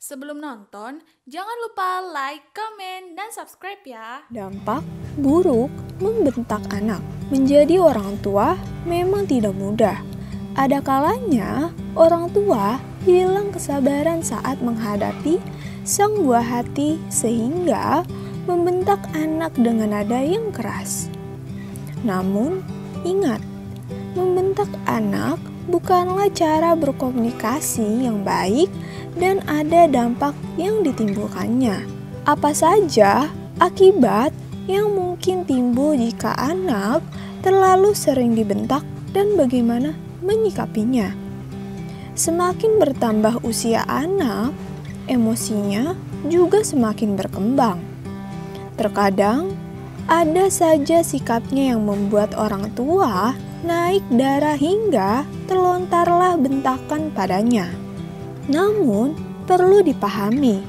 Sebelum nonton, jangan lupa like, komen, dan subscribe ya. Dampak buruk membentak anak menjadi orang tua memang tidak mudah. Ada kalanya orang tua hilang kesabaran saat menghadapi sang buah hati sehingga membentak anak dengan nada yang keras. Namun, ingat, membentak anak bukanlah cara berkomunikasi yang baik dan ada dampak yang ditimbulkannya. Apa saja akibat yang mungkin timbul jika anak terlalu sering dibentak dan bagaimana menyikapinya? Semakin bertambah usia anak, emosinya juga semakin berkembang. Terkadang ada saja sikapnya yang membuat orang tua naik darah hingga terlontarlah bentakan padanya. Namun, perlu dipahami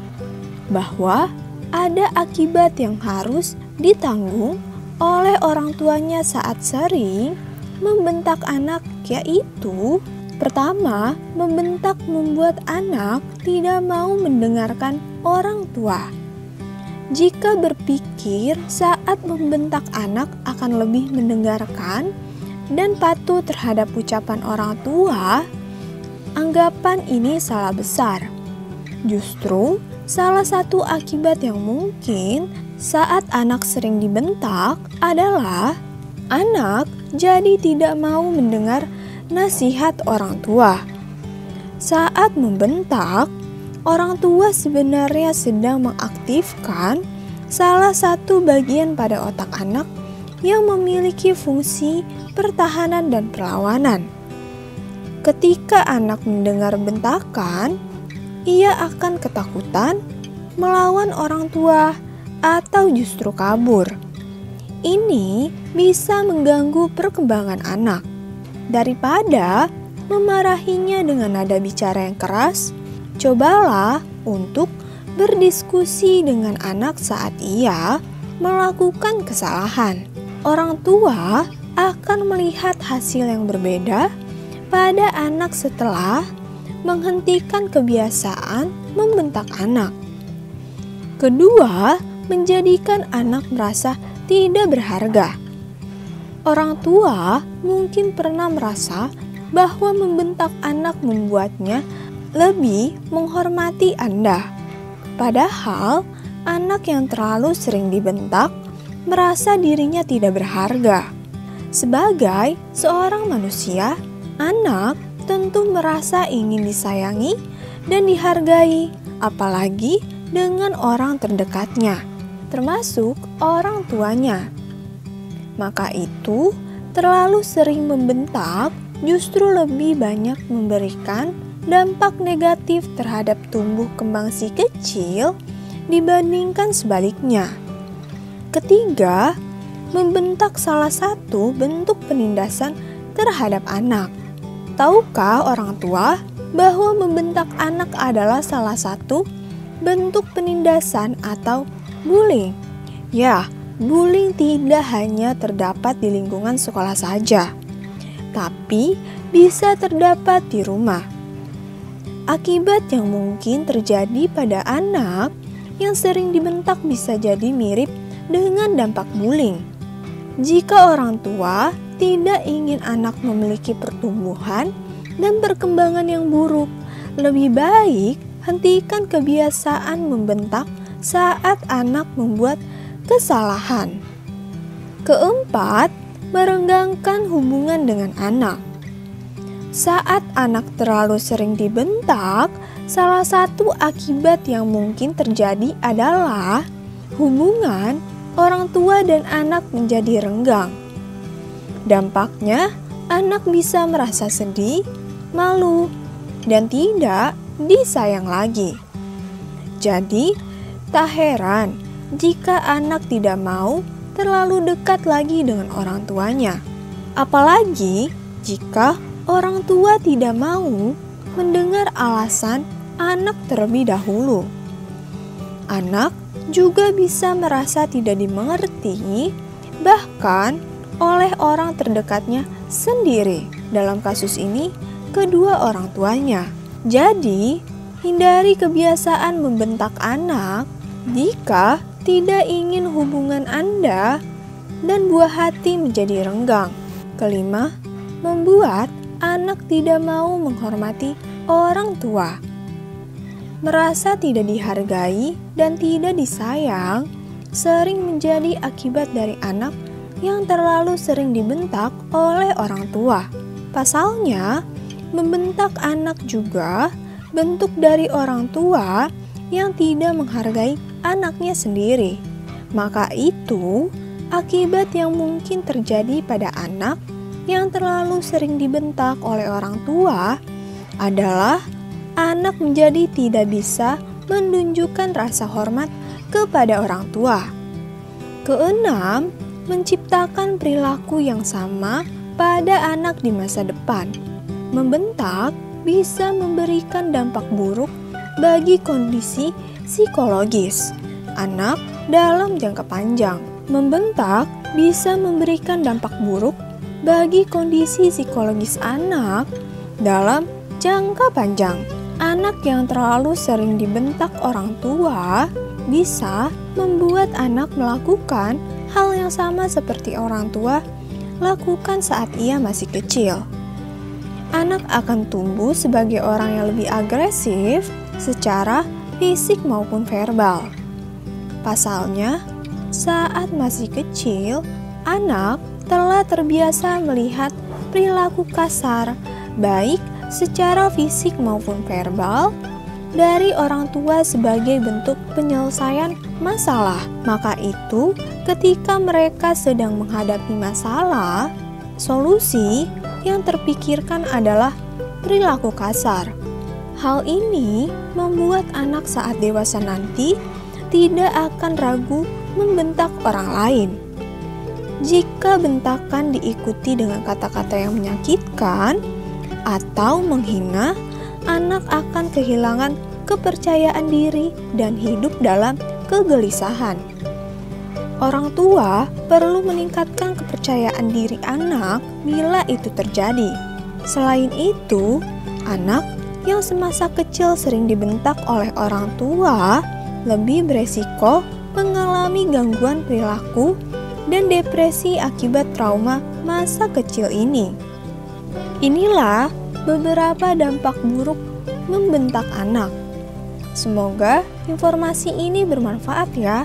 bahwa ada akibat yang harus ditanggung oleh orang tuanya saat sering membentak anak, yaitu pertama, membentak membuat anak tidak mau mendengarkan orang tua. Jika berpikir saat membentak anak akan lebih mendengarkan dan patuh terhadap ucapan orang tua, anggapan ini salah besar. Justru, salah satu akibat yang mungkin saat anak sering dibentak adalah anak jadi tidak mau mendengar nasihat orang tua. Saat membentak, orang tua sebenarnya sedang mengaktifkan salah satu bagian pada otak anak yang memiliki fungsi pertahanan dan perlawanan. Ketika anak mendengar bentakan, ia akan ketakutan, melawan orang tua, atau justru kabur. Ini bisa mengganggu perkembangan anak. Daripada memarahinya dengan nada bicara yang keras, cobalah untuk berdiskusi dengan anak saat ia melakukan kesalahan. Orang tua akan melihat hasil yang berbeda pada anak setelah menghentikan kebiasaan membentak anak. Kedua, menjadikan anak merasa tidak berharga. Orang tua mungkin pernah merasa bahwa membentak anak membuatnya lebih menghormati Anda. Padahal, anak yang terlalu sering dibentak merasa dirinya tidak berharga. Sebagai seorang manusia, anak tentu merasa ingin disayangi dan dihargai, apalagi dengan orang terdekatnya, termasuk orang tuanya. Maka itu, terlalu sering membentak justru lebih banyak memberikan dampak negatif terhadap tumbuh kembang si kecil dibandingkan sebaliknya. Ketiga, membentak salah satu bentuk penindasan terhadap anak. Tahukah orang tua bahwa membentak anak adalah salah satu bentuk penindasan atau bullying? Ya, bullying tidak hanya terdapat di lingkungan sekolah saja, tapi bisa terdapat di rumah. Akibat yang mungkin terjadi pada anak yang sering dibentak bisa jadi mirip dengan dampak bullying. Jika orang tua tidak ingin anak memiliki pertumbuhan dan perkembangan yang buruk, lebih baik hentikan kebiasaan membentak saat anak membuat kesalahan. Keempat, merenggangkan hubungan dengan anak. Saat anak terlalu sering dibentak, salah satu akibat yang mungkin terjadi adalah hubungan orang tua dan anak menjadi renggang. Dampaknya, anak bisa merasa sedih, malu, dan tidak disayang lagi. Jadi, tak heran jika anak tidak mau terlalu dekat lagi dengan orang tuanya. Apalagi jika orang tua tidak mau mendengar alasan anak terlebih dahulu. Anak juga bisa merasa tidak dimengerti, bahkan oleh orang terdekatnya sendiri. Dalam kasus ini, kedua orang tuanya. Jadi, Hindari kebiasaan membentak anak jika tidak ingin hubungan Anda dan buah hati menjadi renggang. Kelima, membuat anak tidak mau menghormati orang tua. Merasa tidak dihargai dan tidak disayang sering menjadi akibat dari anak yang terlalu sering dibentak oleh orang tua. Pasalnya, membentak anak juga bentuk dari orang tua yang tidak menghargai anaknya sendiri. Maka itu akibat yang mungkin terjadi pada anak yang terlalu sering dibentak oleh orang tua adalah anak menjadi tidak bisa menunjukkan rasa hormat kepada orang tua. Keenam, menciptakan perilaku yang sama pada anak di masa depan. Membentak bisa memberikan dampak buruk bagi kondisi psikologis anak dalam jangka panjang. Membentak bisa memberikan dampak buruk bagi kondisi psikologis anak dalam jangka panjang. Anak yang terlalu sering dibentak orang tua bisa membuat anak melakukan hal yang sama seperti orang tua lakukan saat ia masih kecil. Anak akan tumbuh sebagai orang yang lebih agresif secara fisik maupun verbal. Pasalnya, saat masih kecil, anak telah terbiasa melihat perilaku kasar, baik secara fisik maupun verbal, dari orang tua sebagai bentuk penyelesaian masalah. Maka itu, ketika mereka sedang menghadapi masalah, solusi yang terpikirkan adalah perilaku kasar. Hal ini membuat anak saat dewasa nanti tidak akan ragu membentak orang lain. Jika bentakan diikuti dengan kata-kata yang menyakitkan atau menghina, anak akan kehilangan kepercayaan diri dan hidup dalam kegelisahan. Orang tua perlu meningkatkan kepercayaan diri anak bila itu terjadi. Selain itu, anak yang semasa kecil sering dibentak oleh orang tua lebih beresiko mengalami gangguan perilaku dan depresi akibat trauma masa kecil ini. Inilah beberapa dampak buruk membentak anak. Semoga informasi ini bermanfaat ya.